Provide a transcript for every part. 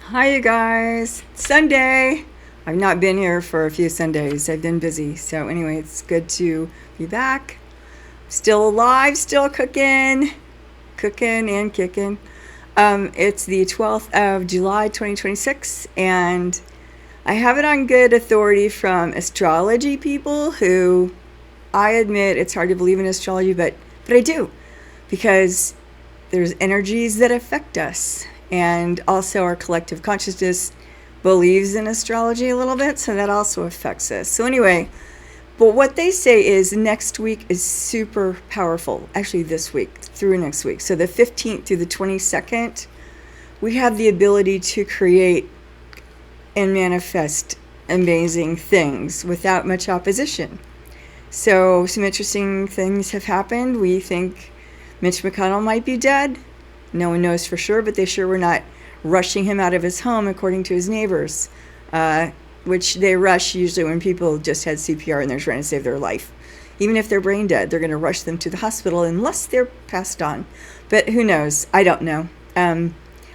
Hi, you guys. Sunday. I've not been here for a few Sundays. I've been busy. So, anyway, it's good to be back. Still alive, still cooking and kicking. It's the 12th of July, 2026, and I have it on good authority from astrology people who I admit it's hard to believe in astrology, but I do because there's energies that affect us, and also our collective consciousness believes in astrology a little bit, so that also affects us. So anyway, but what they say is next week is super powerful. Actually, this week through next week. So the 15th through the 22nd, we have the ability to create and manifest amazing things without much opposition. So some interesting things have happened. We think Mitch McConnell might be dead. No one knows for sure, but they sure were not rushing him out of his home, according to his neighbors, which they rush usually when people just had CPR and they're trying to save their life. Even if they're brain dead, they're going to rush them to the hospital unless they're passed on. But who knows? I don't know.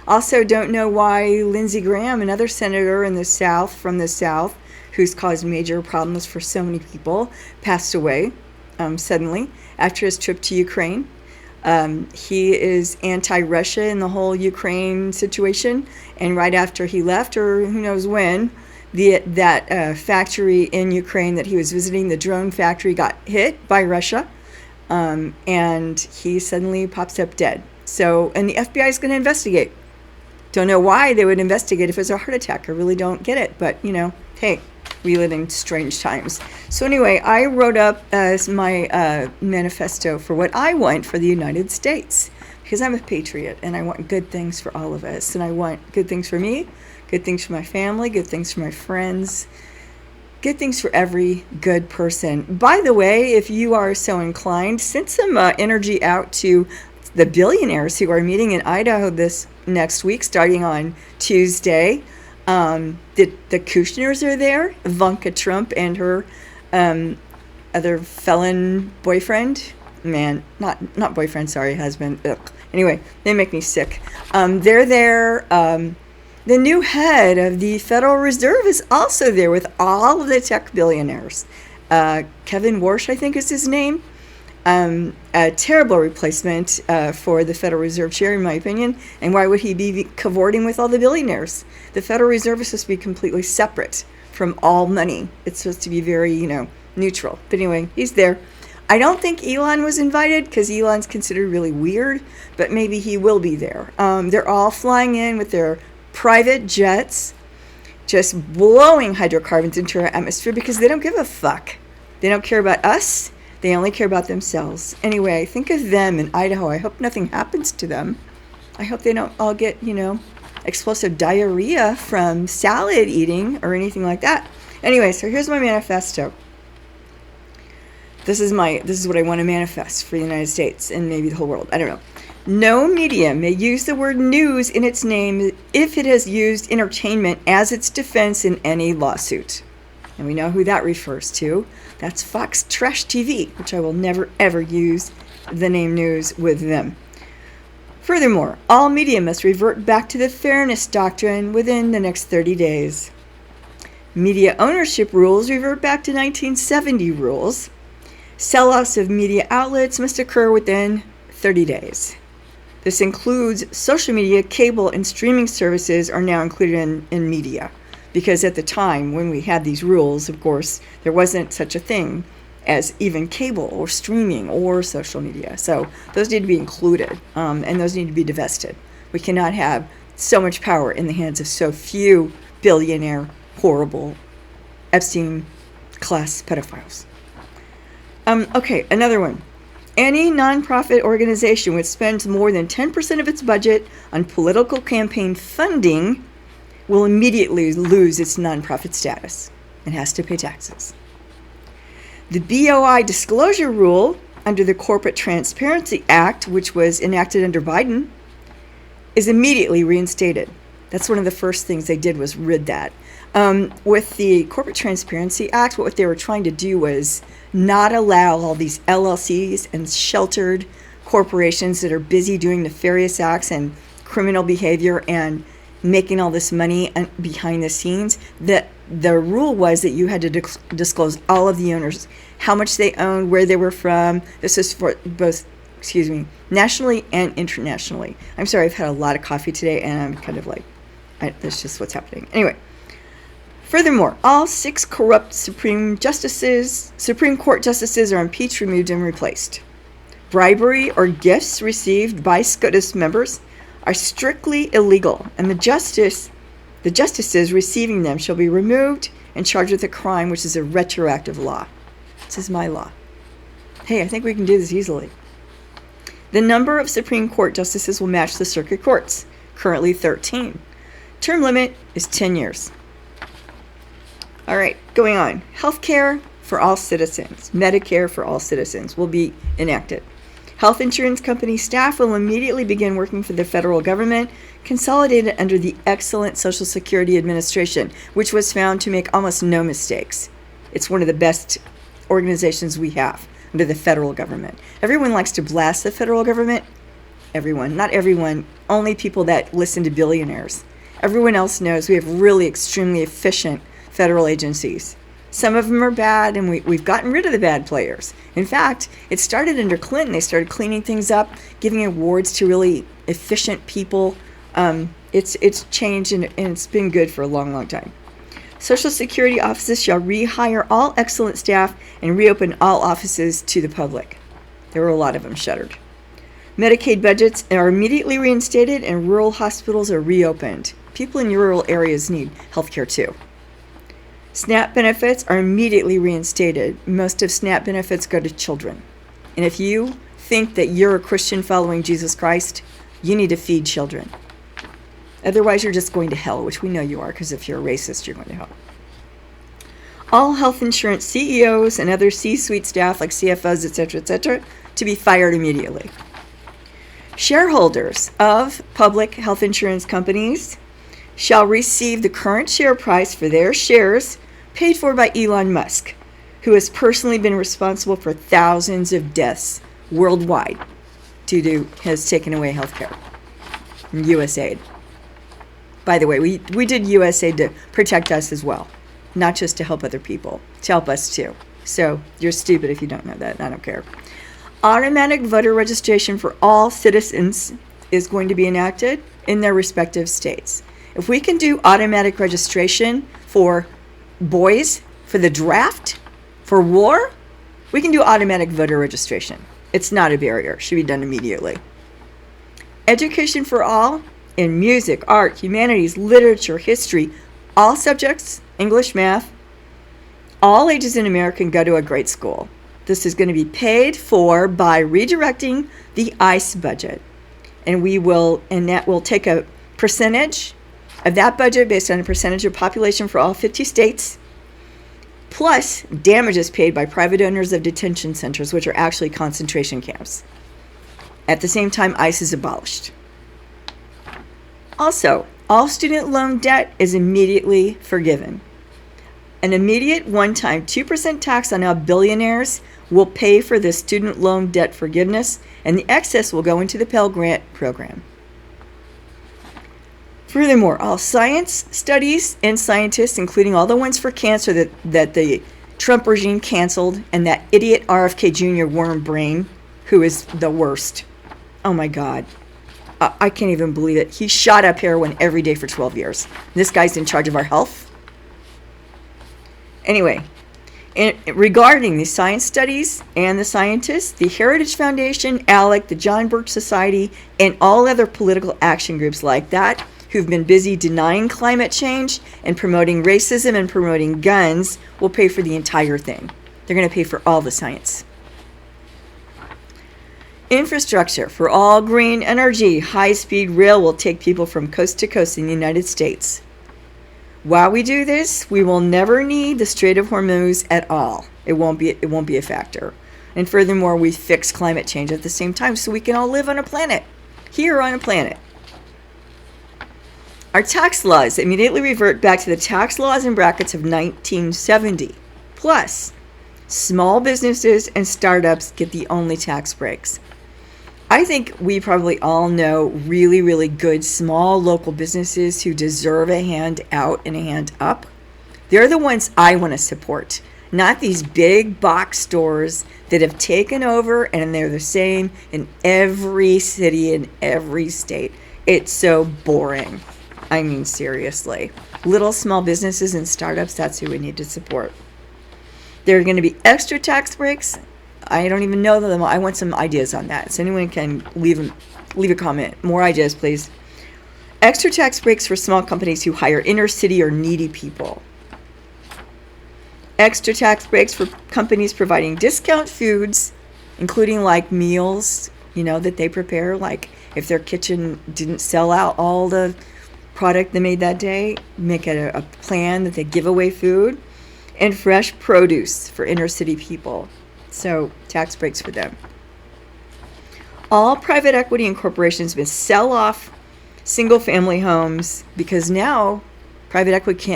Also, don't know why Lindsey Graham, another senator in the South, from the South, who's caused major problems for so many people, passed away suddenly after his trip to Ukraine. He is anti-Russia in the whole Ukraine situation, and right after he left, or who knows when, that factory in Ukraine that he was visiting, the drone factory, got hit by Russia, and he suddenly pops up dead. So, and the FBI is going to investigate. Don't know why they would investigate if it was a heart attack. I really don't get it, but hey, we live in strange times. So anyway, I wrote up as my manifesto for what I want for the United States, because I'm a patriot and I want good things for all of us, and I want good things for me, good things for my family, good things for my friends, good things for every good person. By the way, if you are so inclined, send some energy out to the billionaires who are meeting in Idaho this next week, starting on Tuesday. The Kushners are there, Ivanka Trump and her other felon boyfriend. Man, not boyfriend, sorry, husband. Ugh. Anyway, they make me sick. They're there. The new head of the Federal Reserve is also there with all of the tech billionaires. Kevin Warsh, I think is his name. A terrible replacement for the Federal Reserve Chair, in my opinion. And why would he be cavorting with all the billionaires? The Federal Reserve is supposed to be completely separate from all money. It's supposed to be very, neutral. But anyway, he's there. I don't think Elon was invited because Elon's considered really weird, but maybe he will be there. They're all flying in with their private jets, just blowing hydrocarbons into our atmosphere because they don't give a fuck. They don't care about us. They only care about themselves. Anyway, think of them in Idaho. I hope nothing happens to them. I hope they don't all get, explosive diarrhea from salad eating or anything like that. Anyway, so here's my manifesto. This is what I want to manifest for the United States and maybe the whole world. I don't know. No media may use the word news in its name if it has used entertainment as its defense in any lawsuit. And we know who that refers to. That's Fox Trash TV, which I will never, ever use the name news with them. Furthermore, all media must revert back to the fairness doctrine within the next 30 days. Media ownership rules revert back to 1970 rules. Sell-offs of media outlets must occur within 30 days. This includes social media, cable, and streaming services are now included in media. Because at the time when we had these rules, of course, there wasn't such a thing as even cable or streaming or social media. So those need to be included, and those need to be divested. We cannot have so much power in the hands of so few billionaire, horrible, Epstein-class pedophiles. Okay, another one. Any nonprofit organization which spends more than 10% of its budget on political campaign funding will immediately lose its nonprofit status and has to pay taxes. The BOI disclosure rule under the Corporate Transparency Act, which was enacted under Biden, is immediately reinstated. That's one of the first things they did was rid that. With the Corporate Transparency Act, what they were trying to do was not allow all these LLCs and sheltered corporations that are busy doing nefarious acts and criminal behavior and making all this money behind the scenes, that the rule was that you had to disclose all of the owners, how much they owned, where they were from. This is for both, nationally and internationally. I'm sorry, I've had a lot of coffee today, and I'm kind of like, that's just what's happening. Anyway, furthermore, all 6 corrupt Supreme Court justices are impeached, removed, and replaced. Bribery or gifts received by SCOTUS members are strictly illegal, and the justices receiving them shall be removed and charged with a crime which is a retroactive law. This is my law. Hey, I think we can do this easily. The number of Supreme Court justices will match the circuit courts, currently 13. Term limit is 10 years. All right, going on. Healthcare for all citizens, Medicare for all citizens will be enacted. Health insurance company staff will immediately begin working for the federal government, consolidated under the excellent Social Security Administration, which was found to make almost no mistakes. It's one of the best organizations we have under the federal government. Everyone likes to blast the federal government. Everyone, not everyone, only people that listen to billionaires. Everyone else knows we have really extremely efficient federal agencies. Some of them are bad, and we've gotten rid of the bad players. In fact, it started under Clinton. They started cleaning things up, giving awards to really efficient people. It's changed, and it's been good for a long, long time. Social Security offices shall rehire all excellent staff and reopen all offices to the public. There were a lot of them shuttered. Medicaid budgets are immediately reinstated, and rural hospitals are reopened. People in rural areas need health care too. SNAP benefits are immediately reinstated. Most of SNAP benefits go to children. And if you think that you're a Christian following Jesus Christ, you need to feed children. Otherwise, you're just going to hell, which we know you are, because if you're a racist, you're going to hell. All health insurance CEOs and other C-suite staff, like CFOs, etc., to be fired immediately. Shareholders of public health insurance companies shall receive the current share price for their shares paid for by Elon Musk, who has personally been responsible for thousands of deaths worldwide due to his taken away health care and USAID. By the way, we did USAID to protect us as well, not just to help other people, to help us too. So you're stupid if you don't know that. I don't care. Automatic voter registration for all citizens is going to be enacted in their respective states. If we can do automatic registration for boys, for the draft, for war, we can do automatic voter registration. It's not a barrier. It should be done immediately. Education for all in music, art, humanities, literature, history, all subjects, English, math, all ages in America can go to a great school. This is going to be paid for by redirecting the ICE budget. And that will take a percentage of that budget based on a percentage of population for all 50 states, plus damages paid by private owners of detention centers, which are actually concentration camps. At the same time, ICE is abolished. Also, all student loan debt is immediately forgiven. An immediate one-time 2% tax on all billionaires will pay for the student loan debt forgiveness, and the excess will go into the Pell Grant program. Furthermore, all science studies and scientists, including all the ones for cancer that the Trump regime canceled, and that idiot RFK Jr. worm brain, who is the worst. Oh my God. I can't even believe it. He shot up heroin every day for 12 years. This guy's in charge of our health. Anyway, regarding the science studies and the scientists, the Heritage Foundation, ALEC, the John Birch Society, and all other political action groups like that who've been busy denying climate change and promoting racism and promoting guns will pay for the entire thing. They're going to pay for all the science. Infrastructure for all green energy. High-speed rail will take people from coast to coast in the United States. While we do this, we will never need the Strait of Hormuz at all. It won't be a factor. And furthermore, we fix climate change at the same time so we can all live on a planet. Here on a planet. Our tax laws immediately revert back to the tax laws and brackets of 1970. Plus, small businesses and startups get the only tax breaks. I think we probably all know really, really good small local businesses who deserve a hand out and a hand up. They're the ones I want to support, not these big box stores that have taken over and they're the same in every city in every state. It's so boring. I mean, seriously. Little small businesses and startups, that's who we need to support. There are going to be extra tax breaks. I don't even know them. I want some ideas on that. So anyone can leave a comment. More ideas, please. Extra tax breaks for small companies who hire inner city or needy people. Extra tax breaks for companies providing discount foods, including like meals, that they prepare. Like if their kitchen didn't sell out all the product they made that day, make it a plan that they give away food. And fresh produce for inner city people. So tax breaks for them. All private equity and corporations must sell off single family homes because now private equity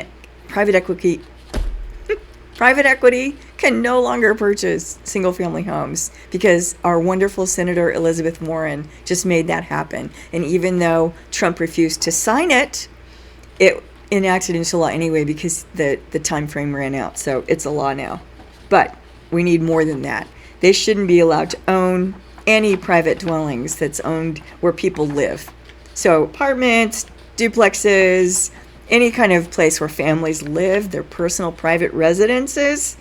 can no longer purchase single family homes because our wonderful Senator Elizabeth Warren just made that happen. And even though Trump refused to sign it, it enacted into law anyway because the time frame ran out. So it's a law now. But we need more than that. They shouldn't be allowed to own any private dwellings that's owned where people live. So apartments, duplexes, any kind of place where families live, their personal private residences,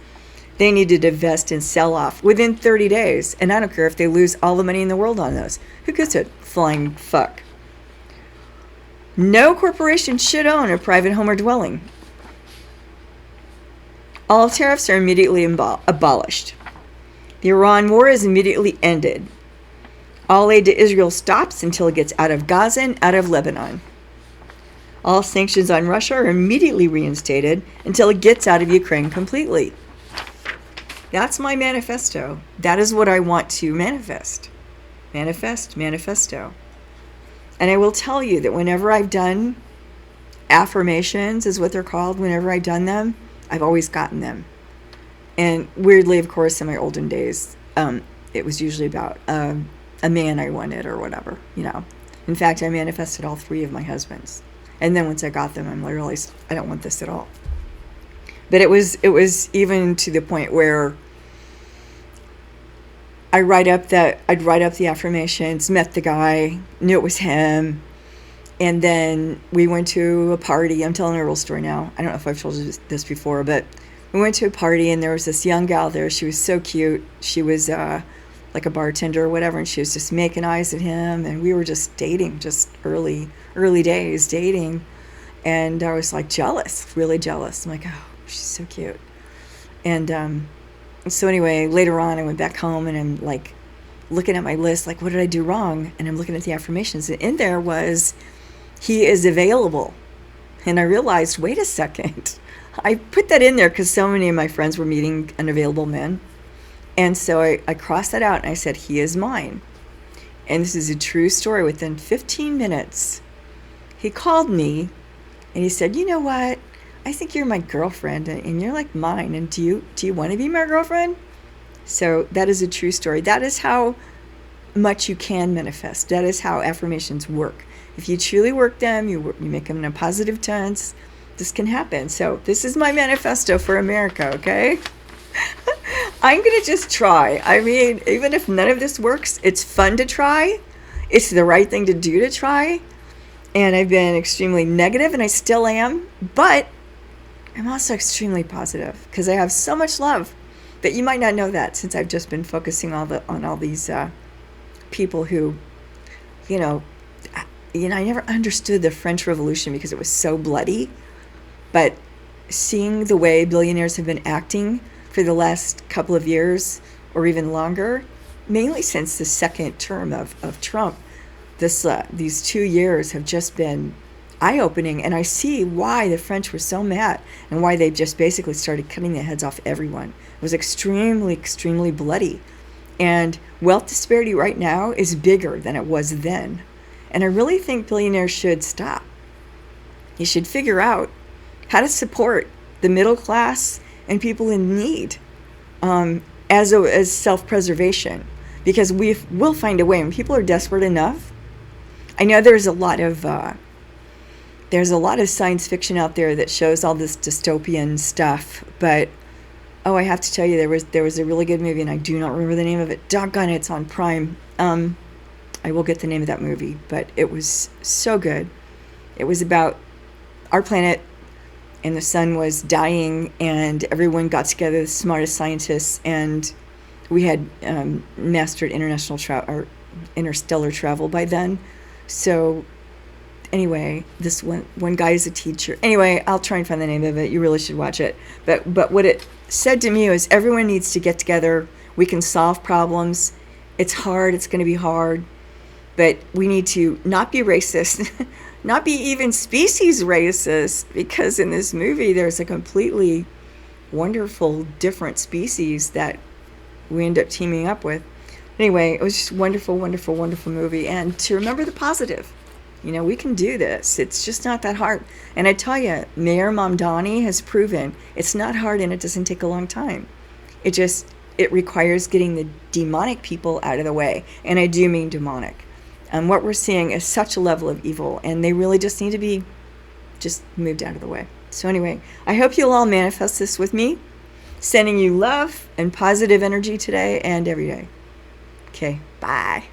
they need to divest and sell off within 30 days. And I don't care if they lose all the money in the world on those. Who gives a flying fuck? No corporation should own a private home or dwelling. All tariffs are immediately abolished. The Iran war is immediately ended. All aid to Israel stops until it gets out of Gaza and out of Lebanon. All sanctions on Russia are immediately reinstated until it gets out of Ukraine completely. That's my manifesto. That is what I want to manifest. Manifesto. And I will tell you that whenever I've done affirmations, is what they're called, whenever I've done them, I've always gotten them. And weirdly, of course, in my olden days, it was usually about a man I wanted or whatever, In fact, I manifested all 3 of my husbands. And then once I got them, I realized I don't want this at all. But it was even to the point where I'd write up the affirmations, met the guy, knew it was him, and then we went to a party. I'm telling a real story now. I don't know if I've told you this before, but we went to a party and there was this young gal there. She was so cute. She was like a bartender or whatever, and she was just making eyes at him, and we were just dating, just early days dating, and I was like jealous, really jealous. I'm like, oh, she's so cute. And so anyway, later on I went back home and I'm like looking at my list, like, what did I do wrong? And I'm looking at the affirmations, and in there was, he is available. And I realized, wait a second, I put that in there because so many of my friends were meeting unavailable men. And so I crossed that out and I said, he is mine. And this is a true story. Within 15 minutes, he called me and he said, you know what? I think you're my girlfriend and you're like mine. And do you want to be my girlfriend? So that is a true story. That is how much you can manifest. That is how affirmations work. If you truly work them, you make them in a positive tense, this can happen. So this is my manifesto for America, okay? I'm going to just try. I mean, even if none of this works, it's fun to try. It's the right thing to do to try. And I've been extremely negative, and I still am. But I'm also extremely positive because I have so much love. But you might not know that since I've just been focusing on all these people who, I never understood the French Revolution because it was so bloody. But seeing the way billionaires have been acting for the last couple of years or even longer, mainly since the second term of Trump, these 2 years have just been eye-opening, and I see why the French were so mad and why they just basically started cutting the heads off everyone. It was extremely, extremely bloody. And wealth disparity right now is bigger than it was then. And I really think billionaires should stop. You should figure out how to support the middle class and people in need as self-preservation. because we'll find a way when people are desperate enough. I know there's a lot of science fiction out there that shows all this dystopian stuff, but I have to tell you, there was a really good movie, and I do not remember the name of it. Doggone it, it's on Prime. I will get the name of that movie, but it was so good. It was about our planet, and the sun was dying, and everyone got together, the smartest scientists, and we had mastered interstellar travel by then. So anyway, this one guy is a teacher. Anyway, I'll try and find the name of it. You really should watch it. But what it said to me was, everyone needs to get together. We can solve problems. It's hard. It's going to be hard. But we need to not be racist, not be even species racist, because in this movie there's a completely wonderful different species that we end up teaming up with. Anyway, it was just wonderful, wonderful, wonderful movie. And to remember the positive. We can do this. It's just not that hard. And I tell you, Mayor Mamdani has proven it's not hard, and it doesn't take a long time. It requires getting the demonic people out of the way. And I do mean demonic. And what we're seeing is such a level of evil, and they really just need to be just moved out of the way. So anyway, I hope you'll all manifest this with me. Sending you love and positive energy today and every day. Okay, bye.